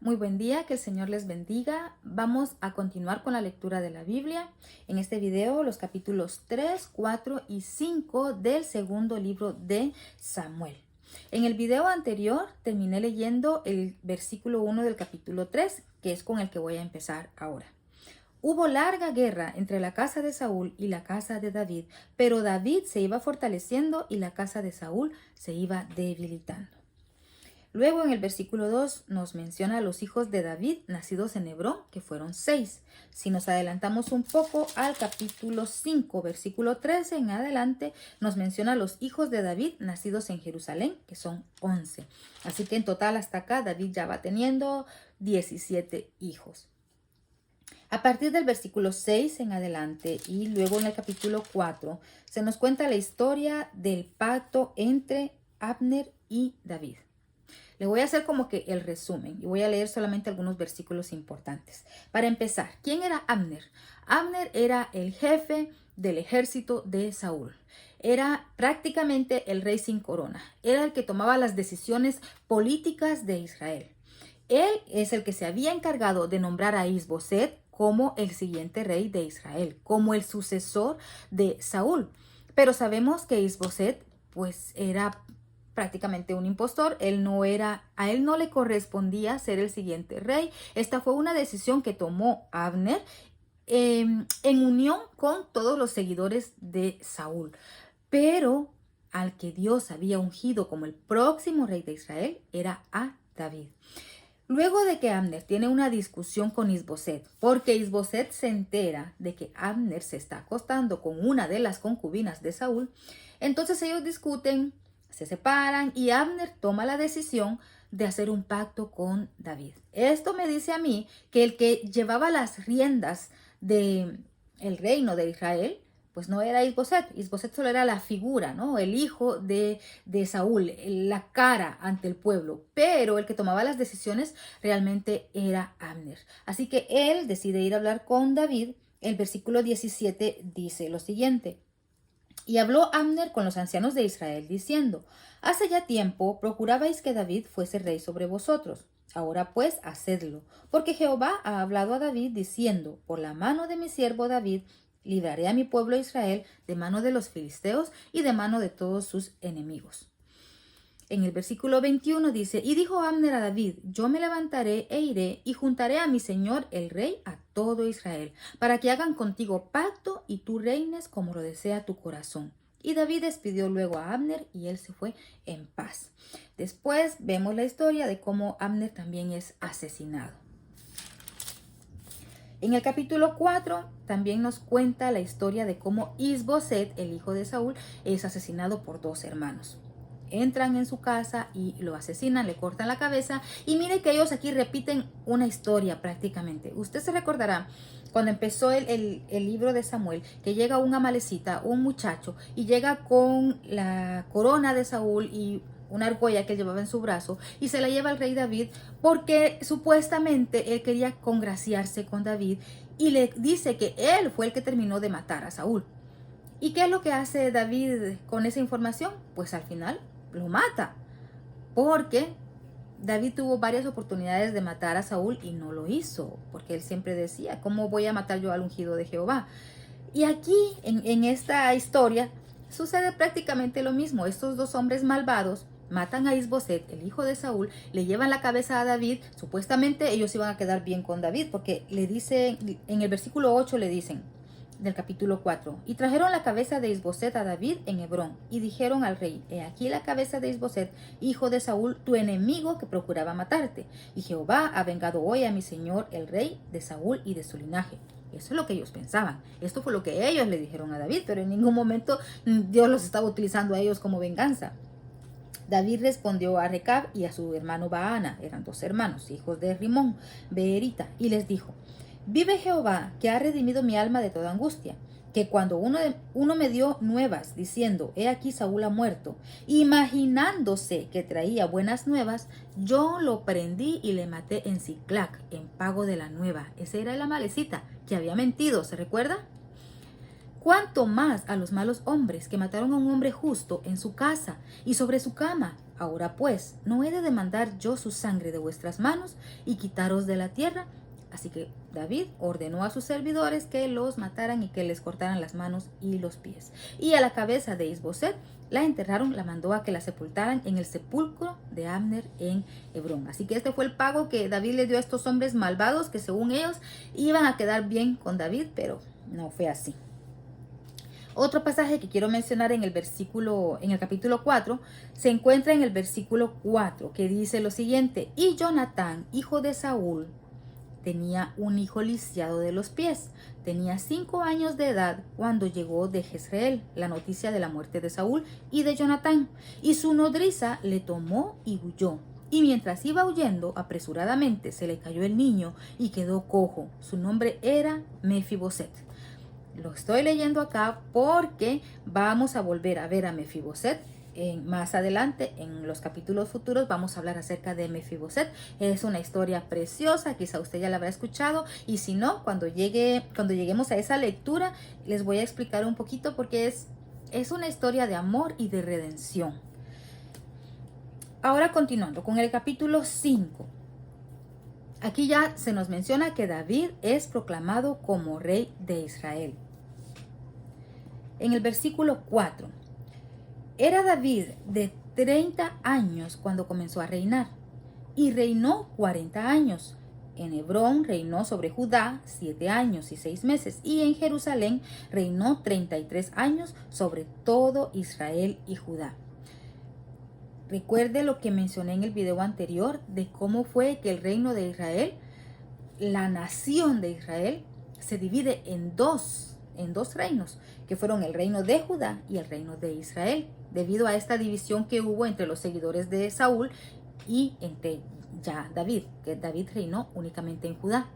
Muy buen día, que el Señor les bendiga. Vamos a continuar con la lectura de la Biblia. En este video, los capítulos 3, 4 y 5 del segundo libro de Samuel. En el video anterior terminé leyendo el versículo 1 del capítulo 3, que es con el que voy a empezar ahora. Hubo larga guerra entre la casa de Saúl y la casa de David, pero David se iba fortaleciendo y la casa de Saúl se iba debilitando. Luego en el versículo 2 nos menciona a los hijos de David nacidos en Hebrón, que fueron 6. Si nos adelantamos un poco al capítulo 5, versículo 13 en adelante, nos menciona a los hijos de David nacidos en Jerusalén, que son 11. Así que en total hasta acá David ya va teniendo 17 hijos. A partir del versículo 6 en adelante y luego en el capítulo 4 se nos cuenta la historia del pacto entre Abner y David. Le voy a hacer como que el resumen y voy a leer solamente algunos versículos importantes. Para empezar, ¿quién era Abner? Abner era el jefe del ejército de Saúl. Era prácticamente el rey sin corona. Era el que tomaba las decisiones políticas de Israel. Él es el que se había encargado de nombrar a Isboset como el siguiente rey de Israel, como el sucesor de Saúl. Pero sabemos que Isboset pues era prácticamente un impostor. A él no le correspondía ser el siguiente rey. Esta fue una decisión que tomó Abner en unión con todos los seguidores de Saúl. Pero al que Dios había ungido como el próximo rey de Israel era a David. Luego de que Abner tiene una discusión con Isboset, porque Isboset se entera de que Abner se está acostando con una de las concubinas de Saúl, entonces ellos discuten, se separan y Abner toma la decisión de hacer un pacto con David. Esto me dice a mí que el que llevaba las riendas del reino de Israel, pues no era Isboset. Isboset solo era la figura, ¿no? El hijo de Saúl, la cara ante el pueblo. Pero el que tomaba las decisiones realmente era Abner. Así que él decide ir a hablar con David. El versículo 17 dice lo siguiente. Y habló Abner con los ancianos de Israel, diciendo: Hace ya tiempo procurabais que David fuese rey sobre vosotros. Ahora pues, hacedlo, porque Jehová ha hablado a David, diciendo: Por la mano de mi siervo David libraré a mi pueblo Israel de mano de los filisteos y de mano de todos sus enemigos. En el versículo 21 dice: Y dijo Abner a David: Yo me levantaré e iré y juntaré a mi señor el rey a todo Israel, para que hagan contigo pacto y tú reines como lo desea tu corazón. Y David despidió luego a Abner y él se fue en paz. Después vemos la historia de cómo Abner también es asesinado. En el capítulo 4 también nos cuenta la historia de cómo Isboset, el hijo de Saúl, es asesinado por dos hermanos. Entran en su casa y lo asesinan, le cortan la cabeza. Y mire que ellos aquí repiten una historia prácticamente. Usted se recordará cuando empezó el libro de Samuel, que llega un amalecita, un muchacho, y llega con la corona de Saúl y una argolla que él llevaba en su brazo, y se la lleva al rey David porque supuestamente él quería congraciarse con David y le dice que él fue el que terminó de matar a Saúl. ¿Y qué es lo que hace David con esa información? Pues al final lo mata, porque David tuvo varias oportunidades de matar a Saúl y no lo hizo, porque él siempre decía: ¿cómo voy a matar yo al ungido de Jehová? Y aquí, en esta historia, sucede prácticamente lo mismo. Estos dos hombres malvados matan a Isboset, el hijo de Saúl, le llevan la cabeza a David. Supuestamente ellos iban a quedar bien con David, porque le dicen, en el versículo 8 le dicen, del capítulo 4, y trajeron la cabeza de Isboset a David en Hebrón, y dijeron al rey: He aquí la cabeza de Isboset, hijo de Saúl, tu enemigo que procuraba matarte, y Jehová ha vengado hoy a mi señor el rey de Saúl y de su linaje. Eso es lo que ellos pensaban. Esto fue lo que ellos le dijeron a David, pero en ningún momento Dios los estaba utilizando a ellos como venganza. David respondió a Recab y a su hermano Baana, eran dos hermanos, hijos de Rimón, Beerita, y les dijo: Vive Jehová, que ha redimido mi alma de toda angustia, que cuando uno me dio nuevas, diciendo: He aquí Saúl ha muerto, imaginándose que traía buenas nuevas, yo lo prendí y le maté en Siclac, en pago de la nueva. Ese era el amalecita que había mentido, ¿se recuerda? cuánto más a los malos hombres que mataron a un hombre justo en su casa y sobre su cama. Ahora pues, ¿no he de demandar yo su sangre de vuestras manos y quitaros de la tierra? Así que David ordenó a sus servidores que los mataran y que les cortaran las manos y los pies. Y a la cabeza de Isboset la enterraron, la mandó a que la sepultaran en el sepulcro de Abner en Hebrón. Así que este fue el pago que David le dio a estos hombres malvados que según ellos iban a quedar bien con David, pero no fue así. Otro pasaje que quiero mencionar en el capítulo 4, se encuentra en el versículo 4, que dice lo siguiente: y Jonatán, hijo de Saúl, tenía un hijo lisiado de los pies. Tenía 5 años de edad cuando llegó de Jezreel la noticia de la muerte de Saúl y de Jonatán. Y su nodriza le tomó y huyó. Y mientras iba huyendo, apresuradamente se le cayó el niño y quedó cojo. Su nombre era Mefiboset. Lo estoy leyendo acá porque vamos a volver a ver a Mefiboset. Más adelante, en los capítulos futuros, vamos a hablar acerca de Mefiboset. Es una historia preciosa, quizá usted ya la habrá escuchado, y si no, cuando lleguemos a esa lectura, les voy a explicar un poquito porque es una historia de amor y de redención. Ahora continuando con el capítulo 5. Aquí ya se nos menciona que David es proclamado como rey de Israel. En el versículo 4. Era David de 30 años cuando comenzó a reinar, y reinó 40 años. En Hebrón reinó sobre Judá 7 años y 6 meses, y en Jerusalén reinó 33 años sobre todo Israel y Judá. Recuerde lo que mencioné en el video anterior de cómo fue que el reino de Israel, la nación de Israel, se divide en dos reinos, que fueron el reino de Judá y el reino de Israel, debido a esta división que hubo entre los seguidores de Saúl y entre David, que David reinó únicamente en Judá.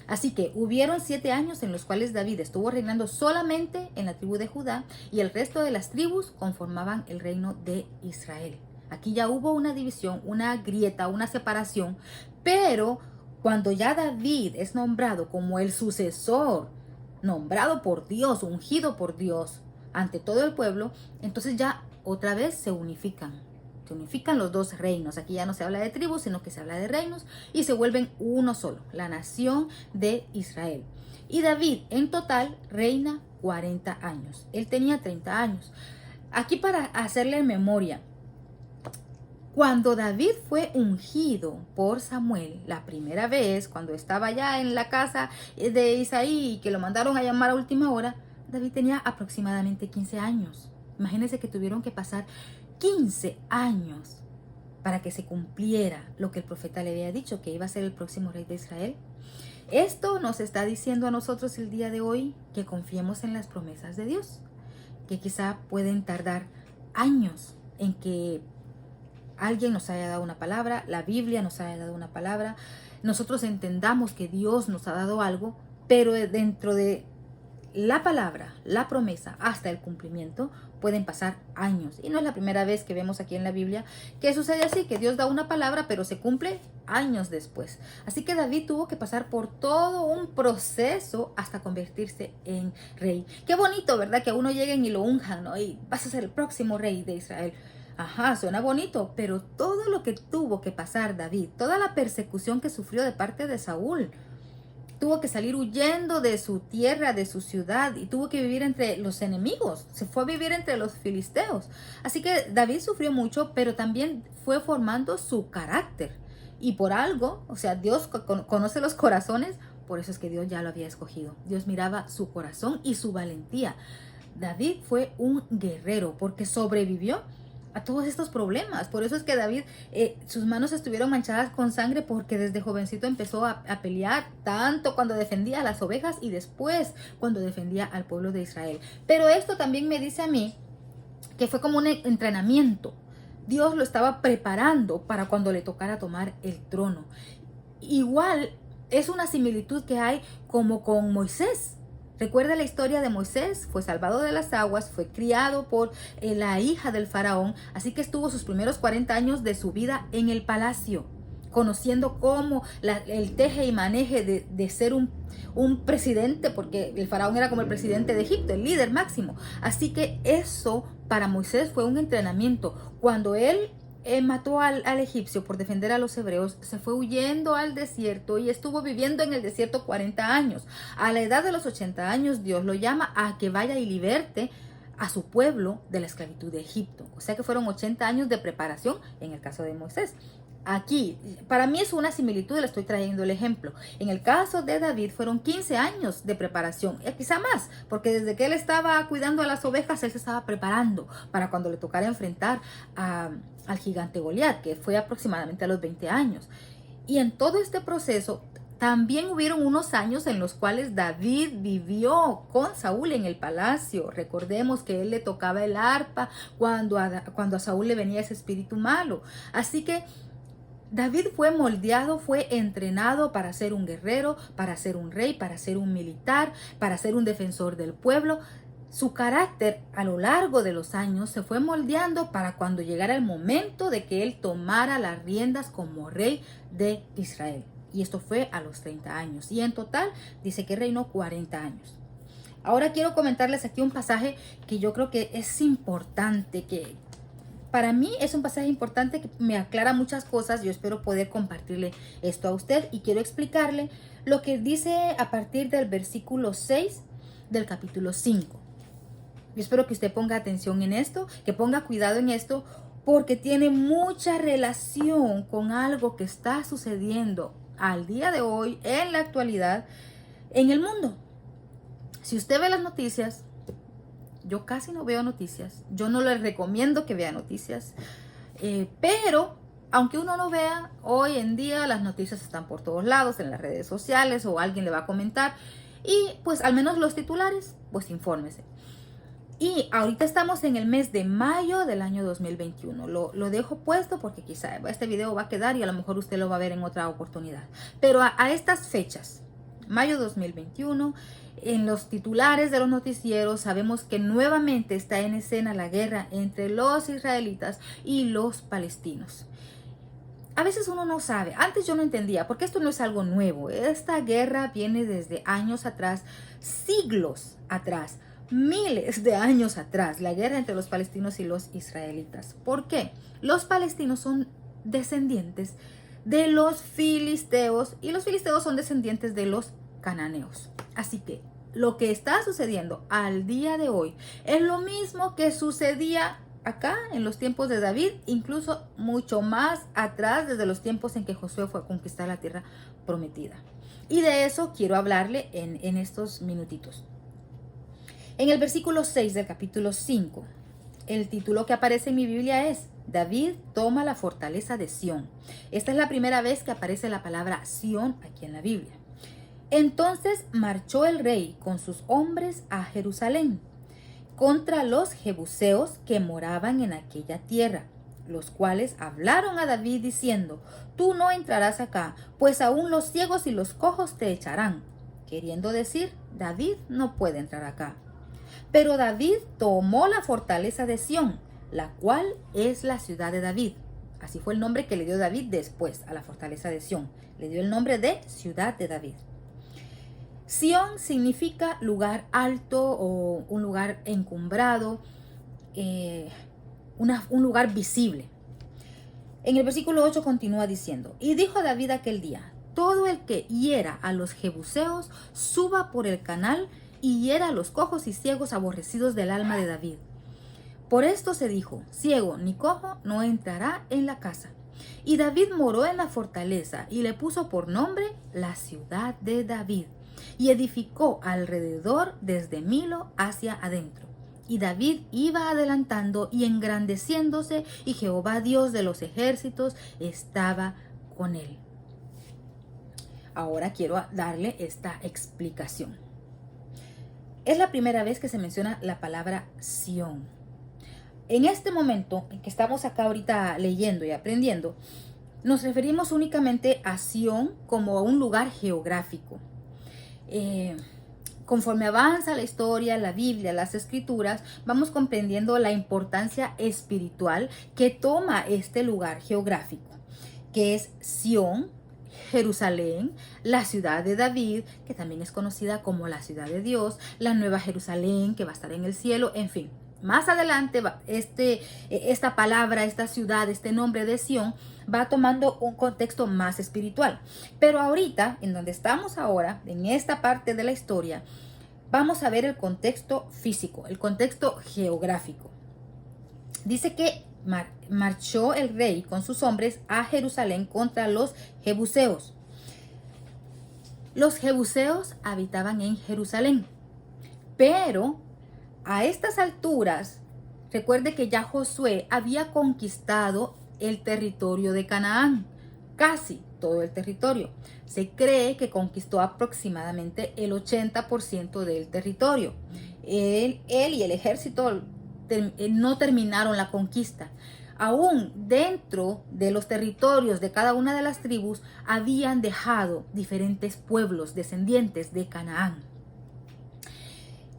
Así que hubieron 7 años en los cuales David estuvo reinando solamente en la tribu de Judá y el resto de las tribus conformaban el reino de Israel. Aquí ya hubo una división, una grieta, una separación, pero cuando ya David es nombrado como el sucesor, nombrado por Dios, ungido por Dios ante todo el pueblo, entonces ya otra vez se unifican los dos reinos. Aquí ya no se habla de tribus, sino que se habla de reinos y se vuelven uno solo, la nación de Israel. Y David en total reina 40 años. Él tenía 30 años. Aquí para hacerle memoria, cuando David fue ungido por Samuel la primera vez, cuando estaba ya en la casa de Isaí y que lo mandaron a llamar a última hora, David tenía aproximadamente 15 años. Imagínense que tuvieron que pasar 15 años para que se cumpliera lo que el profeta le había dicho, que iba a ser el próximo rey de Israel. Esto nos está diciendo a nosotros el día de hoy que confiemos en las promesas de Dios, que quizá pueden tardar años en que alguien nos haya dado una palabra, la Biblia nos haya dado una palabra, nosotros entendamos que Dios nos ha dado algo, pero dentro de la palabra, la promesa, hasta el cumplimiento, pueden pasar años. Y no es la primera vez que vemos aquí en la Biblia que sucede así, que Dios da una palabra, pero se cumple años después. Así que David tuvo que pasar por todo un proceso hasta convertirse en rey. Qué bonito, ¿verdad? Que a uno lleguen y lo unjan, ¿no? Y vas a ser el próximo rey de Israel. Ajá, suena bonito, pero todo lo que tuvo que pasar David, toda la persecución que sufrió de parte de Saúl, tuvo que salir huyendo de su tierra, de su ciudad, y tuvo que vivir entre los enemigos. Se fue a vivir entre los filisteos. Así que David sufrió mucho, pero también fue formando su carácter. Y por algo, o sea, Dios conoce los corazones, por eso es que Dios ya lo había escogido. Dios miraba su corazón y su valentía. David fue un guerrero porque sobrevivió a todos estos problemas. Por eso es que David, sus manos estuvieron manchadas con sangre, porque desde jovencito empezó a pelear, tanto cuando defendía a las ovejas y después cuando defendía al pueblo de Israel. Pero esto también me dice a mí que fue como un entrenamiento. Dios lo estaba preparando para cuando le tocara tomar el trono. Igual es una similitud que hay como con Moisés. Recuerda la historia de Moisés, fue salvado de las aguas, fue criado por la hija del faraón, así que estuvo sus primeros 40 años de su vida en el palacio. conociendo cómo el teje y maneje de ser un presidente, porque el faraón era como el presidente de Egipto, el líder máximo. Así que eso para Moisés fue un entrenamiento. Cuando él mató al egipcio por defender a los hebreos, se fue huyendo al desierto y estuvo viviendo en el desierto 40 años. A la edad de los 80 años, Dios lo llama a que vaya y liberte a su pueblo de la esclavitud de Egipto. O sea que fueron 80 años de preparación en el caso de Moisés. Aquí, para mí es una similitud, le estoy trayendo el ejemplo. En el caso de David fueron 15 años de preparación, quizá más, porque desde que él estaba cuidando a las ovejas, él se estaba preparando para cuando le tocara enfrentar al gigante Goliat, que fue aproximadamente a los 20 años. Y en todo este proceso, también hubieron unos años en los cuales David vivió con Saúl en el palacio. Recordemos que él le tocaba el arpa cuando a Saúl le venía ese espíritu malo. Así que David fue moldeado, fue entrenado para ser un guerrero, para ser un rey, para ser un militar, para ser un defensor del pueblo. Su carácter a lo largo de los años se fue moldeando para cuando llegara el momento de que él tomara las riendas como rey de Israel. Y esto fue a los 30 años. Y en total dice que reinó 40 años. Ahora quiero comentarles aquí un pasaje que yo creo que es importante, que para mí es un pasaje importante que me aclara muchas cosas. Yo espero poder compartirle esto a usted y quiero explicarle lo que dice a partir del versículo 6 del capítulo 5. Yo espero que usted ponga atención en esto, que ponga cuidado en esto, porque tiene mucha relación con algo que está sucediendo al día de hoy, en la actualidad, en el mundo. Si usted ve las noticias, yo casi no veo noticias. Yo no les recomiendo que vea noticias. Pero, aunque uno no vea, hoy en día las noticias están por todos lados, en las redes sociales, o alguien le va a comentar. Y pues al menos los titulares, pues infórmese. Y ahorita estamos en el mes de mayo del año 2021. Lo dejo puesto porque quizá este video va a quedar y a lo mejor usted lo va a ver en otra oportunidad. Pero a estas fechas, mayo 2021, en los titulares de los noticieros sabemos que nuevamente está en escena la guerra entre los israelitas y los palestinos. A veces uno no sabe, antes yo no entendía, porque esto no es algo nuevo. Esta guerra viene desde años atrás, siglos atrás, miles de años atrás, la guerra entre los palestinos y los israelitas. ¿Por qué? Los palestinos son descendientes de los filisteos y los filisteos son descendientes de los cananeos. Así que lo que está sucediendo al día de hoy es lo mismo que sucedía acá en los tiempos de David, incluso mucho más atrás, desde los tiempos en que Josué fue a conquistar la tierra prometida. Y de eso quiero hablarle en estos minutitos. En el versículo 6 del capítulo 5, el título que aparece en mi Biblia es David toma la fortaleza de Sión. Esta es la primera vez que aparece la palabra Sión aquí en la Biblia. Entonces marchó el rey con sus hombres a Jerusalén contra los jebuseos que moraban en aquella tierra, los cuales hablaron a David diciendo: tú no entrarás acá, pues aún los ciegos y los cojos te echarán. Queriendo decir, David no puede entrar acá. Pero David tomó la fortaleza de Sión, la cual es la ciudad de David. Así fue el nombre que le dio David después a la fortaleza de Sión. Le dio el nombre de ciudad de David. Sión significa lugar alto o un lugar encumbrado, un lugar visible. En el versículo 8 continúa diciendo: y dijo David aquel día: todo el que hiera a los jebuseos suba por el canal y hiera a los cojos y ciegos aborrecidos del alma de David. Por esto se dijo: ciego ni cojo no entrará en la casa. Y David moró en la fortaleza y le puso por nombre la ciudad de David. Y edificó alrededor desde Milo hacia adentro. Y David iba adelantando y engrandeciéndose, y Jehová Dios de los ejércitos estaba con él. Ahora quiero darle esta explicación. Es la primera vez que se menciona la palabra Sión. En este momento en que estamos acá ahorita leyendo y aprendiendo, nos referimos únicamente a Sión como a un lugar geográfico. Conforme avanza la historia, la Biblia, las escrituras, vamos comprendiendo la importancia espiritual que toma este lugar geográfico. que es Sión, Jerusalén, la ciudad de David, que también es conocida como la ciudad de Dios, la nueva Jerusalén, que va a estar en el cielo, en fin. Más adelante, esta palabra, esta ciudad, este nombre de Sión, va tomando un contexto más espiritual. Pero ahorita, en donde estamos ahora, en esta parte de la historia, vamos a ver el contexto físico, el contexto geográfico. Dice que marchó el rey con sus hombres a Jerusalén contra los jebuseos. Los jebuseos habitaban en Jerusalén, pero a estas alturas, recuerde que ya Josué había conquistado el territorio de Canaán, casi todo el territorio. Se cree que conquistó aproximadamente el 80% del territorio. Él y el ejército no terminaron la conquista. Aún dentro de los territorios de cada una de las tribus habían dejado diferentes pueblos descendientes de Canaán.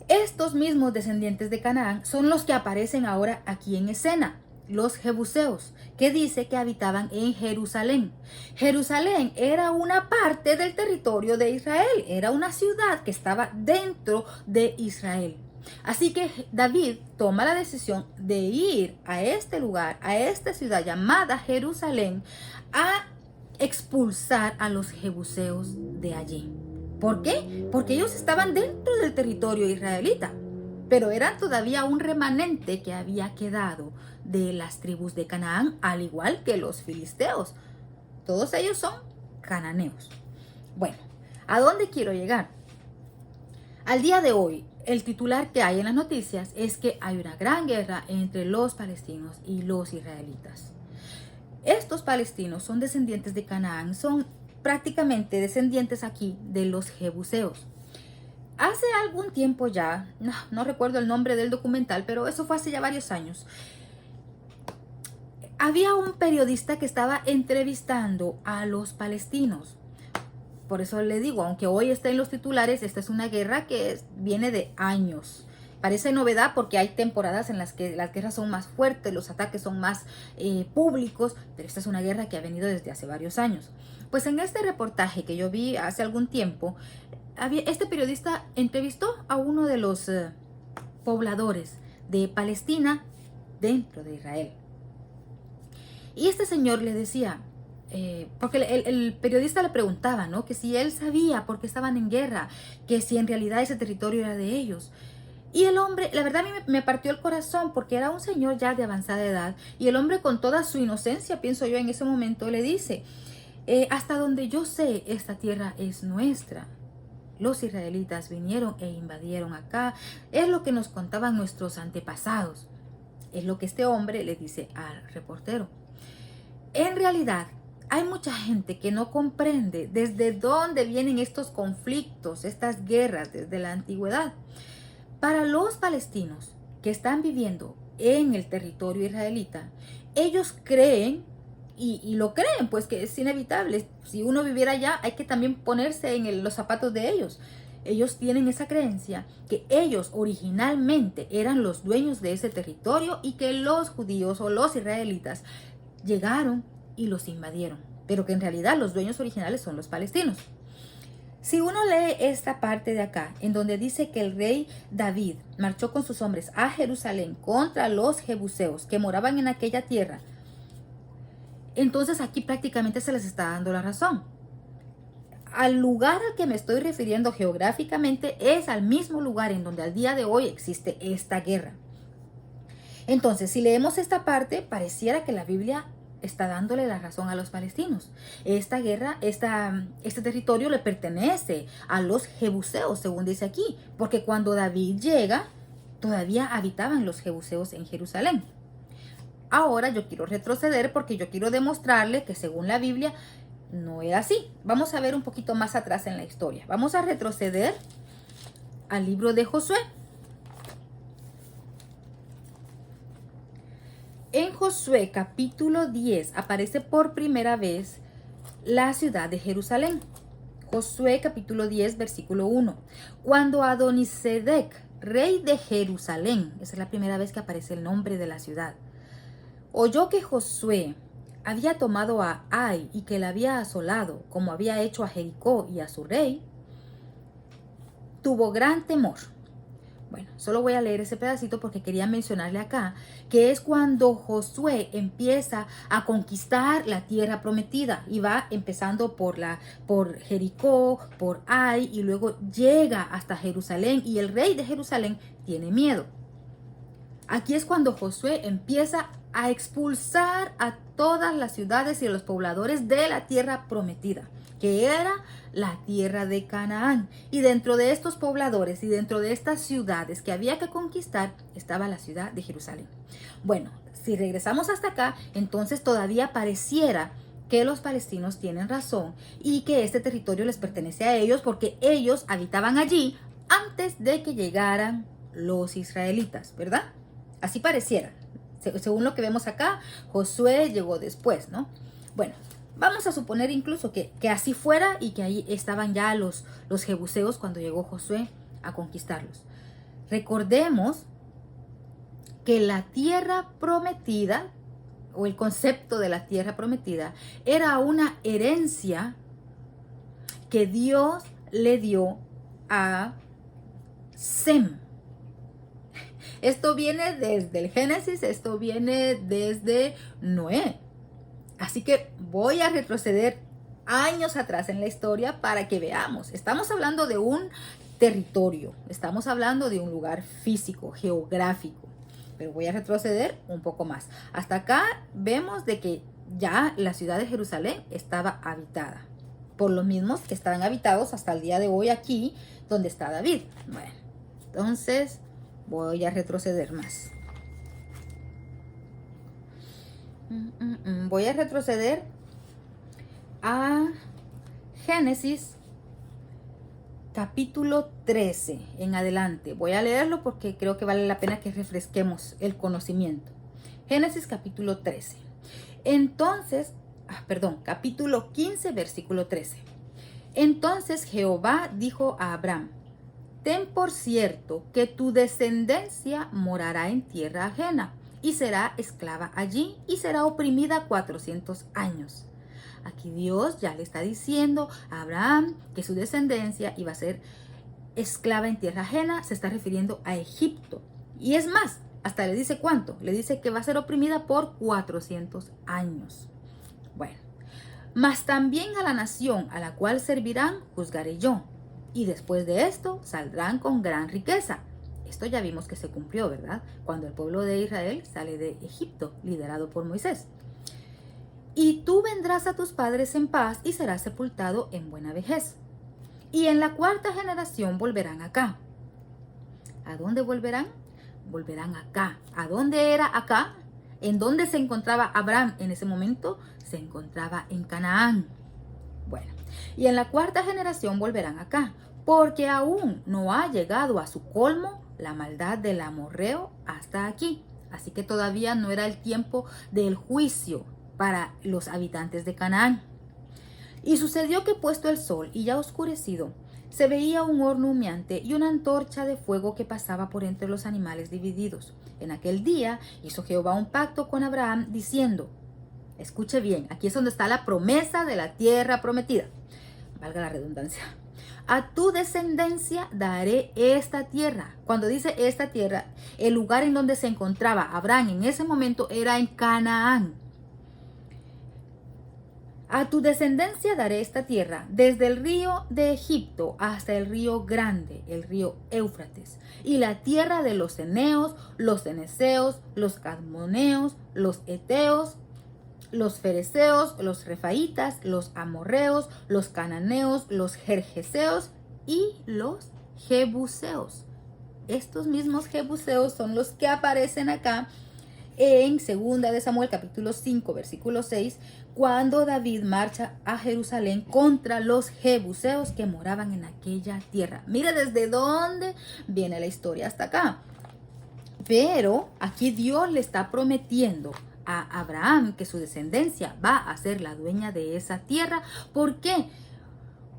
Estos mismos descendientes de Canaán son los que aparecen ahora aquí en escena, los jebuseos, que dice que habitaban en Jerusalén. Jerusalén era una parte del territorio de Israel, era una ciudad que estaba dentro de Israel. Así que David toma la decisión de ir a este lugar, a esta ciudad llamada Jerusalén, a expulsar a los jebuseos de allí. ¿Por qué? Porque ellos estaban dentro del territorio israelita, pero eran todavía un remanente que había quedado de las tribus de Canaán, al igual que los filisteos. Todos ellos son cananeos. Bueno, ¿a dónde quiero llegar? Al día de hoy, el titular que hay en las noticias es que hay una gran guerra entre los palestinos y los israelitas. Estos palestinos son descendientes de Canaán, son prácticamente descendientes aquí de los jebuseos. Hace algún tiempo ya, no recuerdo el nombre del documental, pero eso fue hace ya varios años, había un periodista que estaba entrevistando a los palestinos. Por eso le digo, aunque hoy está en los titulares, esta es una guerra que viene de años. Parece novedad porque hay temporadas en las que las guerras son más fuertes, los ataques son más públicos, pero esta es una guerra que ha venido desde hace varios años. Pues en este reportaje que yo vi hace algún tiempo, este periodista entrevistó a uno de los pobladores de Palestina dentro de Israel. Y este señor le decía, porque el periodista le preguntaba, ¿no? Que si él sabía por qué estaban en guerra, que si en realidad ese territorio era de ellos. Y el hombre, la verdad a mí me partió el corazón porque era un señor ya de avanzada edad. Y el hombre con toda su inocencia, pienso yo en ese momento, le dice, hasta donde yo sé, esta tierra es nuestra. Los israelitas vinieron e invadieron acá. Es lo que nos contaban nuestros antepasados. Es lo que este hombre le dice al reportero. En realidad, hay mucha gente que no comprende desde dónde vienen estos conflictos, estas guerras desde la antigüedad. Para los palestinos que están viviendo en el territorio israelita, ellos creen, y lo creen, pues que es inevitable. Si uno viviera allá, hay que también ponerse en los zapatos de ellos. Ellos tienen esa creencia que ellos originalmente eran los dueños de ese territorio y que los judíos o los israelitas llegaron y los invadieron, pero que en realidad los dueños originales son los palestinos. Si uno lee esta parte de acá, en donde dice que el rey David marchó con sus hombres a Jerusalén contra los jebuseos que moraban en aquella tierra, entonces aquí prácticamente se les está dando la razón. Al lugar al que me estoy refiriendo geográficamente es al mismo lugar en donde al día de hoy existe esta guerra. Entonces, si leemos esta parte, pareciera que la Biblia está dándole la razón a los palestinos. Esta guerra, este territorio le pertenece a los jebuseos, según dice aquí, porque cuando David llega, todavía habitaban los jebuseos en Jerusalén. Ahora yo quiero retroceder porque yo quiero demostrarle que según la Biblia no era así. Vamos a ver un poquito más atrás en la historia. Vamos a retroceder al libro de Josué. En Josué capítulo 10 aparece por primera vez la ciudad de Jerusalén. Josué capítulo 10 versículo 1. Cuando Adonisedec, rey de Jerusalén, esa es la primera vez que aparece el nombre de la ciudad, oyó que Josué había tomado a Ai y que la había asolado, como había hecho a Jericó y a su rey, tuvo gran temor. Bueno, solo voy a leer ese pedacito porque quería mencionarle acá que es cuando Josué empieza a conquistar la tierra prometida y va empezando por Jericó, por Ai, y luego llega hasta Jerusalén, y el rey de Jerusalén tiene miedo. Aquí es cuando Josué empieza a expulsar a todas las ciudades y a los pobladores de la tierra prometida, que era la tierra de Canaán. Y dentro de estos pobladores y dentro de estas ciudades que había que conquistar estaba la ciudad de Jerusalén. Bueno, si regresamos hasta acá, entonces todavía pareciera que los palestinos tienen razón y que este territorio les pertenece a ellos porque ellos habitaban allí antes de que llegaran los israelitas, ¿verdad? Así pareciera. Según lo que vemos acá, Josué llegó después, ¿no? Bueno, vamos a suponer incluso que así fuera y que ahí estaban ya los jebuseos cuando llegó Josué a conquistarlos. Recordemos que la tierra prometida, o el concepto de la tierra prometida, era una herencia que Dios le dio a Sem. Esto viene desde el Génesis, esto viene desde Noé. Así que voy a retroceder años atrás en la historia para que veamos. Estamos hablando de un territorio, estamos hablando de un lugar físico, geográfico. Pero voy a retroceder un poco más. Hasta acá vemos de que ya la ciudad de Jerusalén estaba habitada por los mismos que estaban habitados hasta el día de hoy aquí donde está David. Bueno, entonces voy a retroceder más. Voy a retroceder a Génesis capítulo 13 en adelante. Voy a leerlo porque creo que vale la pena que refresquemos el conocimiento. Génesis capítulo 13. Entonces, capítulo 15, versículo 13. Entonces Jehová dijo a Abraham: ten por cierto que tu descendencia morará en tierra ajena y será esclava allí y será oprimida 400 años. Aquí Dios ya le está diciendo a Abraham que su descendencia iba a ser esclava en tierra ajena. Se está refiriendo a Egipto. Y es más, hasta le dice cuánto. Le dice que va a ser oprimida por 400 años. Bueno, mas también a la nación a la cual servirán juzgaré yo. Y después de esto saldrán con gran riqueza. Esto ya vimos que se cumplió, ¿verdad? Cuando el pueblo de Israel sale de Egipto, liderado por Moisés. Y tú vendrás a tus padres en paz y serás sepultado en buena vejez. Y en la cuarta generación volverán acá. ¿A dónde volverán? Volverán acá. ¿A dónde era acá? ¿En dónde se encontraba Abraham en ese momento? Se encontraba en Canaán. Bueno, y en la cuarta generación volverán acá, porque aún no ha llegado a su colmo la maldad del amorreo hasta aquí. Así que todavía no era el tiempo del juicio para los habitantes de Canaán. Y sucedió que puesto el sol y ya oscurecido, se veía un horno humeante y una antorcha de fuego que pasaba por entre los animales divididos. En aquel día hizo Jehová un pacto con Abraham diciendo, escuche bien, aquí es donde está la promesa de la tierra prometida, valga la redundancia. A tu descendencia daré esta tierra. Cuando dice esta tierra, el lugar en donde se encontraba Abraham en ese momento era en Canaán. A tu descendencia daré esta tierra, desde el río de Egipto hasta el río grande, el río Éufrates, y la tierra de los eneos, los ceneseos, los cadmoneos, los eteos, los fereceos, los refaitas, los amorreos, los cananeos, los gergeseos y los jebuseos. Estos mismos jebuseos son los que aparecen acá en 2 de Samuel capítulo 5 versículo 6, cuando David marcha a Jerusalén contra los jebuseos que moraban en aquella tierra. Mire desde dónde viene la historia hasta acá. Pero aquí Dios le está prometiendo a Abraham que su descendencia va a ser la dueña de esa tierra. ¿Por qué?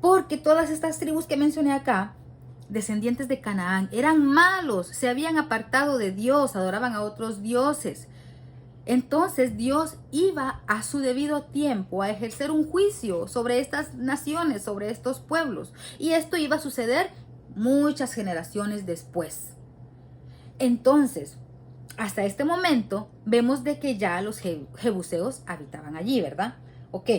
Porque todas estas tribus que mencioné acá, descendientes de Canaán, eran malos, se habían apartado de Dios, adoraban a otros dioses. entonces Dios iba a su debido tiempo a ejercer un juicio sobre estas naciones, sobre estos pueblos. Y esto iba a suceder muchas generaciones después. Entonces, hasta este momento, vemos de que ya los jebuseos habitaban allí, ¿verdad? Ok.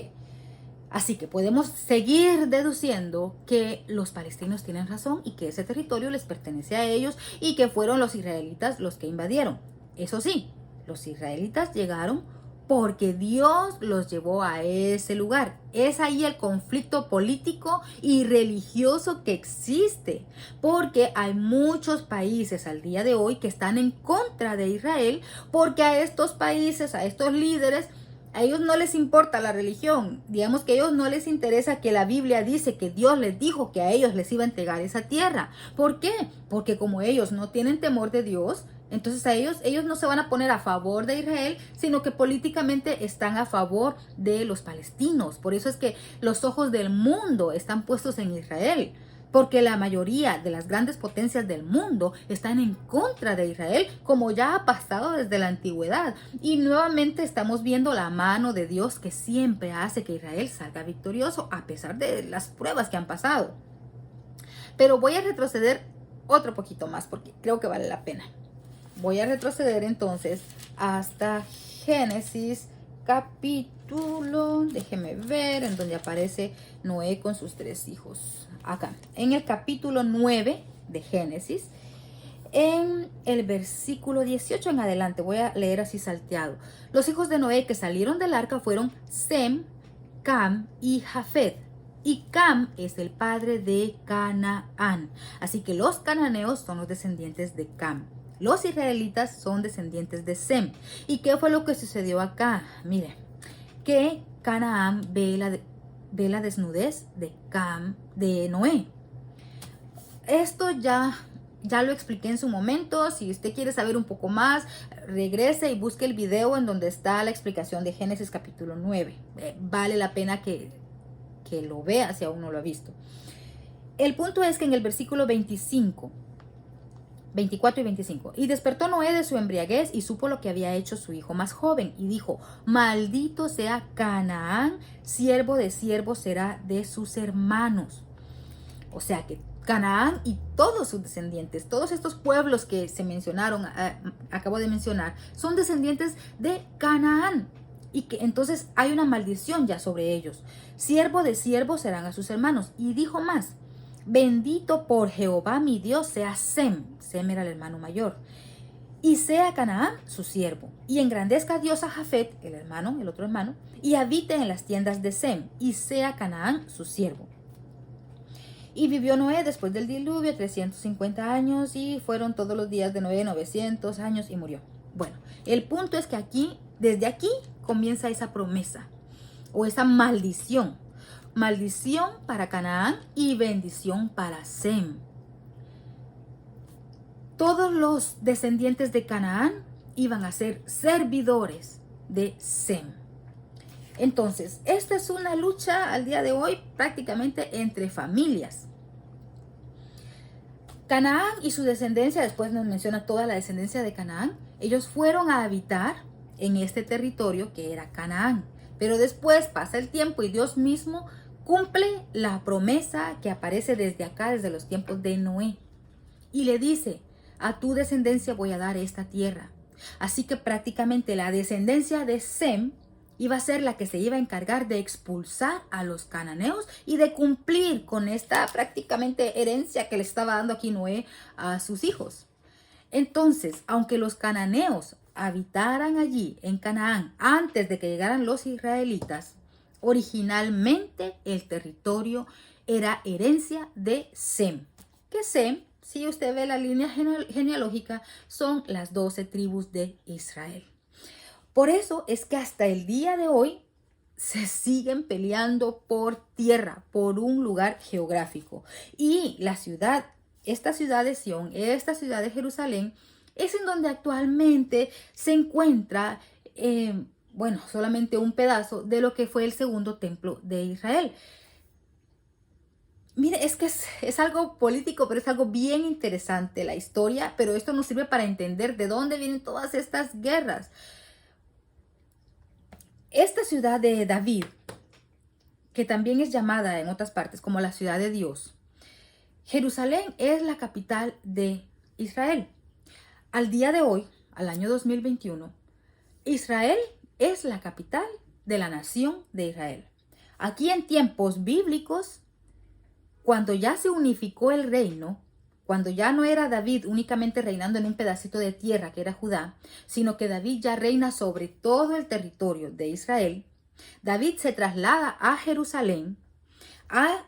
Así que podemos seguir deduciendo que los palestinos tienen razón y que ese territorio les pertenece a ellos y que fueron los israelitas los que invadieron. Eso sí, los israelitas llegaron porque Dios los llevó a ese lugar. Es ahí el conflicto político y religioso que existe, porque hay muchos países al día de hoy que están en contra de Israel, porque a estos países, a estos líderes, a ellos no les importa la religión. Digamos que a ellos no les interesa que la Biblia dice que Dios les dijo que a ellos les iba a entregar esa tierra. ¿Por qué? Porque como ellos no tienen temor de Dios, entonces a ellos no se van a poner a favor de Israel, sino que políticamente están a favor de los palestinos. Por eso es que los ojos del mundo están puestos en Israel, porque la mayoría de las grandes potencias del mundo están en contra de Israel, como ya ha pasado desde la antigüedad. Y nuevamente estamos viendo la mano de Dios que siempre hace que Israel salga victorioso a pesar de las pruebas que han pasado. Pero voy a retroceder otro poquito más porque creo que vale la pena. Voy a retroceder entonces hasta Génesis capítulo, déjeme ver, en donde aparece Noé con sus 3 hijos. Acá, en el capítulo 9 de Génesis, en el versículo 18 en adelante, voy a leer así salteado. Los hijos de Noé que salieron del arca fueron Sem, Cam y Jafet. Y Cam es el padre de Canaán. Así que los cananeos son los descendientes de Cam. Los israelitas son descendientes de Sem. ¿Y qué fue lo que sucedió acá? Mire, que Canaán ve la desnudez de Noé. Esto ya lo expliqué en su momento. Si usted quiere saber un poco más, regrese y busque el video en donde está la explicación de Génesis capítulo 9. Vale la pena que lo vea si aún no lo ha visto. El punto es que en el versículo 24 y 25. Y despertó Noé de su embriaguez y supo lo que había hecho su hijo más joven. Y dijo, maldito sea Canaán, siervo de siervo será de sus hermanos. O sea que Canaán y todos sus descendientes, todos estos pueblos que se mencionaron, acabo de mencionar, son descendientes de Canaán. Y que entonces hay una maldición ya sobre ellos. Siervo de siervo serán a sus hermanos. Y dijo más, bendito por Jehová mi Dios sea Sem. Sem era el hermano mayor. Y sea Canaán su siervo. Y engrandezca Dios a Jafet, el otro hermano, y habite en las tiendas de Sem. Y sea Canaán su siervo. Y vivió Noé después del diluvio 350 años y fueron todos los días de Noé 900 años y murió. Bueno, el punto es que desde aquí comienza esa promesa o esa maldición. Maldición para Canaán y bendición para Sem. Todos los descendientes de Canaán iban a ser servidores de Sem. Entonces, esta es una lucha al día de hoy prácticamente entre familias. Canaán y su descendencia, después nos menciona toda la descendencia de Canaán, ellos fueron a habitar en este territorio que era Canaán. Pero después pasa el tiempo y Dios mismo cumple la promesa que aparece desde acá, desde los tiempos de Noé. Y le dice, a tu descendencia voy a dar esta tierra. Así que prácticamente la descendencia de Sem iba a ser la que se iba a encargar de expulsar a los cananeos y de cumplir con esta prácticamente herencia que le estaba dando aquí Noé a sus hijos. Entonces, aunque los cananeos habitaran allí en Canaán antes de que llegaran los israelitas, originalmente el territorio era herencia de Sem. Que Sem, si usted ve la línea genealógica, son las 12 tribus de Israel. Por eso es que hasta el día de hoy se siguen peleando por tierra, por un lugar geográfico. Y esta ciudad de Sión, esta ciudad de Jerusalén, es en donde actualmente se encuentra, solamente un pedazo de lo que fue el segundo templo de Israel. Mire, es que es algo político, pero es algo bien interesante la historia, pero esto nos sirve para entender de dónde vienen todas estas guerras. Esta ciudad de David, que también es llamada en otras partes como la ciudad de Dios, Jerusalén es la capital de Israel. Al día de hoy, al año 2021, Israel es la capital de la nación de Israel. Aquí en tiempos bíblicos, cuando ya se unificó el reino, cuando ya no era David únicamente reinando en un pedacito de tierra que era Judá, sino que David ya reina sobre todo el territorio de Israel, David se traslada a Jerusalén,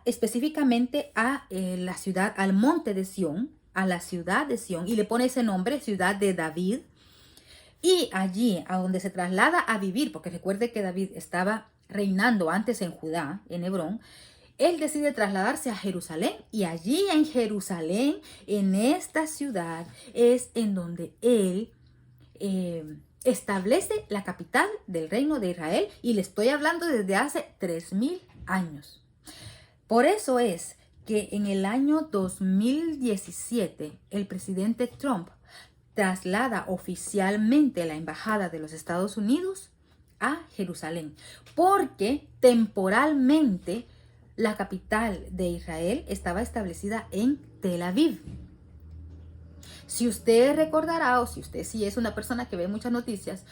específicamente a la ciudad, al monte de Sión, a la ciudad de Sión, y le pone ese nombre, ciudad de David. Y allí, a donde se traslada a vivir, porque recuerde que David estaba reinando antes en Judá, en Hebrón, él decide trasladarse a Jerusalén, y allí en Jerusalén, en esta ciudad, es en donde él establece la capital del reino de Israel, y le estoy hablando desde hace 3000 años. Por eso es que en el año 2017 el presidente Trump traslada oficialmente la embajada de los Estados Unidos a Jerusalén, porque temporalmente la capital de Israel estaba establecida en Tel Aviv. Si usted recordará, o si usted sí es una persona que ve muchas noticias,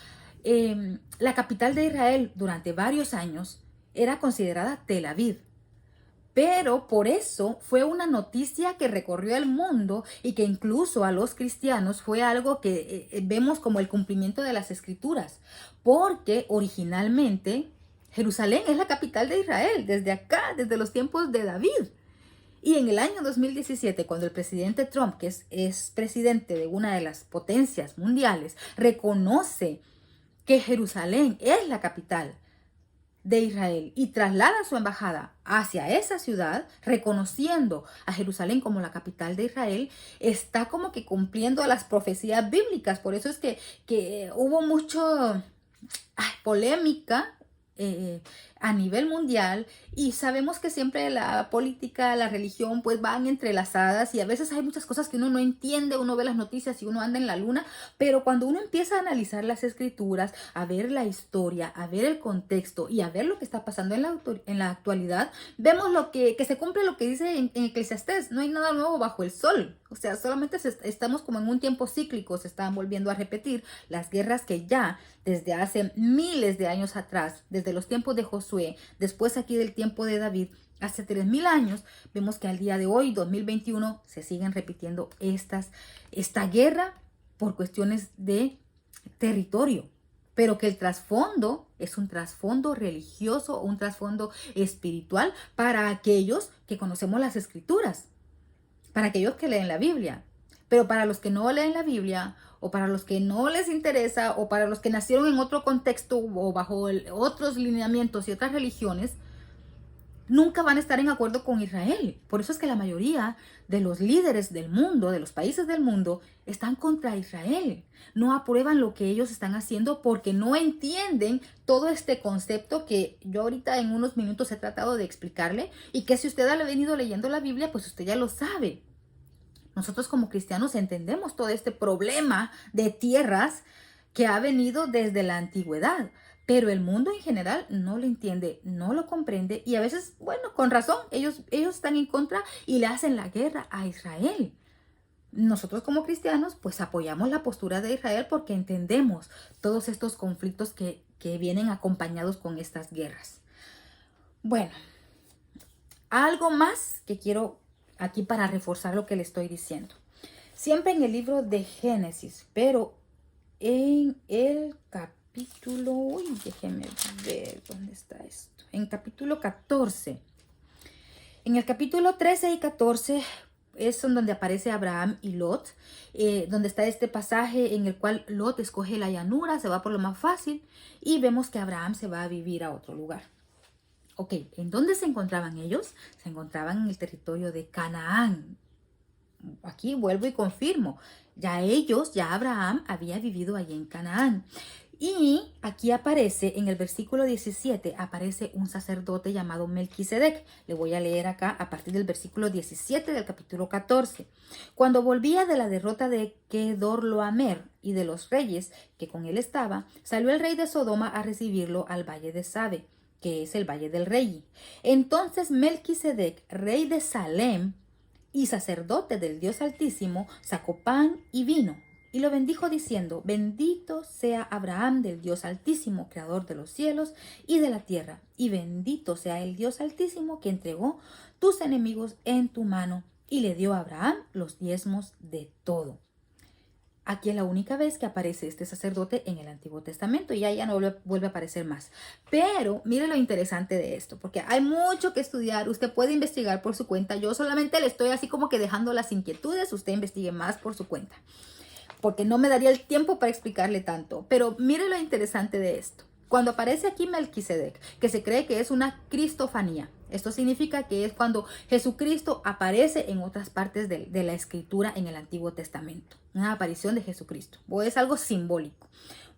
la capital de Israel durante varios años era considerada Tel Aviv. Pero por eso fue una noticia que recorrió el mundo y que incluso a los cristianos fue algo que vemos como el cumplimiento de las escrituras. Porque originalmente Jerusalén es la capital de Israel, desde acá, desde los tiempos de David. Y en el año 2017, cuando el presidente Trump, que es presidente de una de las potencias mundiales, reconoce que Jerusalén es la capital de Israel y traslada su embajada hacia esa ciudad, reconociendo a Jerusalén como la capital de Israel, está como que cumpliendo las profecías bíblicas. Por eso es que hubo mucho polémica a nivel mundial, y sabemos que siempre la política, la religión pues van entrelazadas, y a veces hay muchas cosas que uno no entiende, uno ve las noticias y uno anda en la luna, pero cuando uno empieza a analizar las escrituras, a ver la historia, a ver el contexto y a ver lo que está pasando en la actualidad, vemos que se cumple lo que dice en Eclesiastés: no hay nada nuevo bajo el sol. O sea, solamente estamos como en un tiempo cíclico, se están volviendo a repetir las guerras que ya desde hace miles de años atrás, desde los tiempos de Josué, después aquí del tiempo de David, hace 3000 años, vemos que al día de hoy, 2021, se siguen repitiendo esta guerra por cuestiones de territorio, pero que el trasfondo es un trasfondo religioso, un trasfondo espiritual para aquellos que conocemos las escrituras, para aquellos que leen la Biblia. Pero para los que no leen la Biblia, o para los que no les interesa, o para los que nacieron en otro contexto o bajo otros lineamientos y otras religiones, nunca van a estar en acuerdo con Israel. Por eso es que la mayoría de los líderes del mundo, de los países del mundo, están contra Israel. No aprueban lo que ellos están haciendo porque no entienden todo este concepto que yo ahorita en unos minutos he tratado de explicarle, y que si usted ha venido leyendo la Biblia, pues usted ya lo sabe. Nosotros como cristianos entendemos todo este problema de tierras que ha venido desde la antigüedad, pero el mundo en general no lo entiende, no lo comprende, y a veces, bueno, con razón, ellos están en contra y le hacen la guerra a Israel. Nosotros como cristianos pues apoyamos la postura de Israel porque entendemos todos estos conflictos que vienen acompañados con estas guerras. Bueno, algo más que quiero aquí para reforzar lo que le estoy diciendo. Siempre en el libro de Génesis, pero en el capítulo, déjeme ver dónde está esto. En capítulo 14. En el capítulo 13 y 14 es donde aparece Abraham y Lot, donde está este pasaje en el cual Lot escoge la llanura, se va por lo más fácil, y vemos que Abraham se va a vivir a otro lugar. Ok, ¿en dónde se encontraban ellos? Se encontraban en el territorio de Canaán. Aquí vuelvo y confirmo, ya Abraham había vivido allí en Canaán. Y aquí aparece, en el versículo 17, aparece un sacerdote llamado Melquisedec. Le voy a leer acá a partir del versículo 17 del capítulo 14. Cuando volvía de la derrota de Kedorlaomer y de los reyes que con él estaba, salió el rey de Sodoma a recibirlo al valle de Sabe, que es el valle del rey. Entonces Melquisedec, rey de Salem y sacerdote del Dios Altísimo, sacó pan y vino y lo bendijo diciendo: bendito sea Abraham del Dios Altísimo, creador de los cielos y de la tierra, y bendito sea el Dios Altísimo que entregó tus enemigos en tu mano y le dio a Abraham los diezmos de todo. Aquí es la única vez que aparece este sacerdote en el Antiguo Testamento y ya no vuelve a aparecer más. Pero mire lo interesante de esto, porque hay mucho que estudiar. Usted puede investigar por su cuenta. Yo solamente le estoy así como que dejando las inquietudes. Usted investigue más por su cuenta, porque no me daría el tiempo para explicarle tanto. Pero mire lo interesante de esto. Cuando aparece aquí Melquisedec, que se cree que es una cristofanía, esto significa que es cuando Jesucristo aparece en otras partes de la escritura en el Antiguo Testamento. Una aparición de Jesucristo. O es algo simbólico.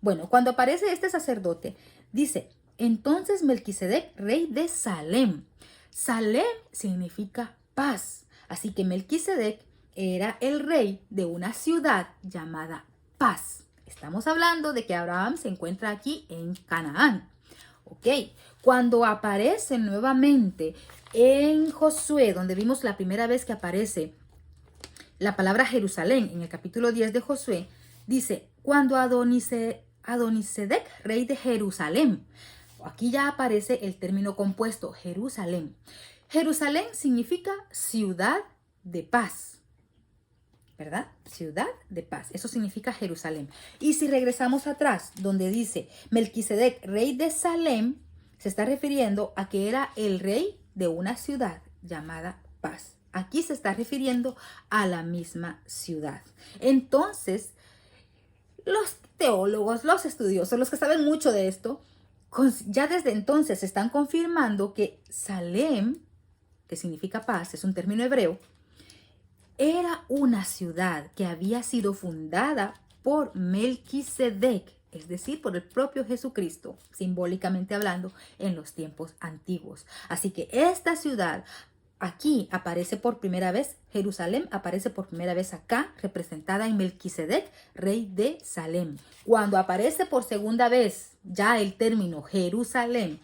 Bueno, cuando aparece este sacerdote, dice: entonces Melquisedec, rey de Salem. Salem significa paz. Así que Melquisedec era el rey de una ciudad llamada Paz. Estamos hablando de que Abraham se encuentra aquí en Canaán. Ok, cuando aparece nuevamente en Josué, donde vimos la primera vez que aparece la palabra Jerusalén, en el capítulo 10 de Josué, dice: cuando Adonisedec, rey de Jerusalén. Aquí ya aparece el término compuesto, Jerusalén. Jerusalén significa ciudad de paz, ¿verdad? Ciudad de paz. Eso significa Jerusalén. Y si regresamos atrás, donde dice Melquisedec, rey de Salem, se está refiriendo a que era el rey de una ciudad llamada Paz. Aquí se está refiriendo a la misma ciudad. Entonces, los teólogos, los estudiosos, los que saben mucho de esto, ya desde entonces están confirmando que Salem, que significa paz, es un término hebreo, era una ciudad que había sido fundada por Melquisedec, es decir, por el propio Jesucristo, simbólicamente hablando, en los tiempos antiguos. Así que esta ciudad aquí aparece por primera vez, Jerusalén aparece por primera vez acá, representada en Melquisedec, rey de Salem. Cuando aparece por segunda vez ya el término Jerusalén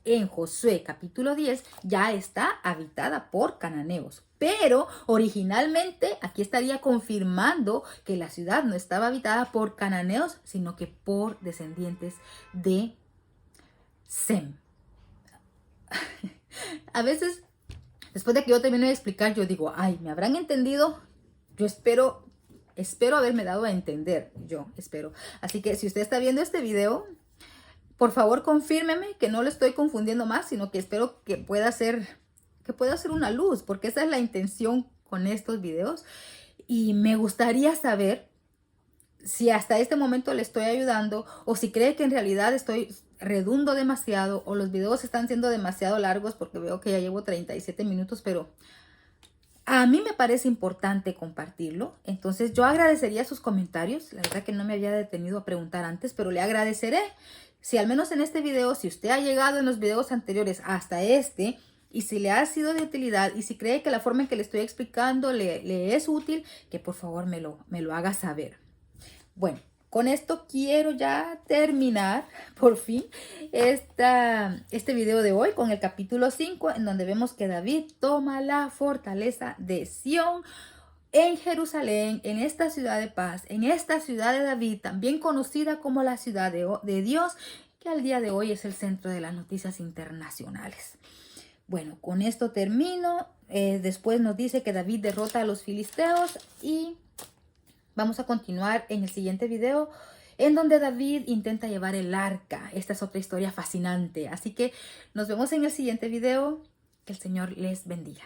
en Josué capítulo 10, ya está habitada por cananeos. Pero originalmente aquí estaría confirmando que la ciudad no estaba habitada por cananeos, sino que por descendientes de Sem. A veces, después de que yo termine de explicar, yo digo: ay, ¿me habrán entendido? Yo espero haberme dado a entender, yo espero. Así que si usted está viendo este video, por favor confírmeme que no lo estoy confundiendo más, sino que espero que pueda ser una luz, porque esa es la intención con estos videos. Y me gustaría saber si hasta este momento le estoy ayudando, o si cree que en realidad redundo demasiado, o los videos están siendo demasiado largos, porque veo que ya llevo 37 minutos, pero a mí me parece importante compartirlo. Entonces yo agradecería sus comentarios. La verdad que no me había detenido a preguntar antes, pero le agradeceré si al menos en este video, si usted ha llegado en los videos anteriores hasta este, y si le ha sido de utilidad, y si cree que la forma en que le estoy explicando le es útil, que por favor me lo haga saber. Bueno, con esto quiero ya terminar, por fin, este video de hoy con el capítulo 5, en donde vemos que David toma la fortaleza de Sión en Jerusalén, en esta ciudad de paz, en esta ciudad de David, también conocida como la ciudad de Dios, que al día de hoy es el centro de las noticias internacionales. Bueno, con esto termino. Después nos dice que David derrota a los filisteos y vamos a continuar en el siguiente video, en donde David intenta llevar el arca. Esta es otra historia fascinante. Así que nos vemos en el siguiente video. Que el Señor les bendiga.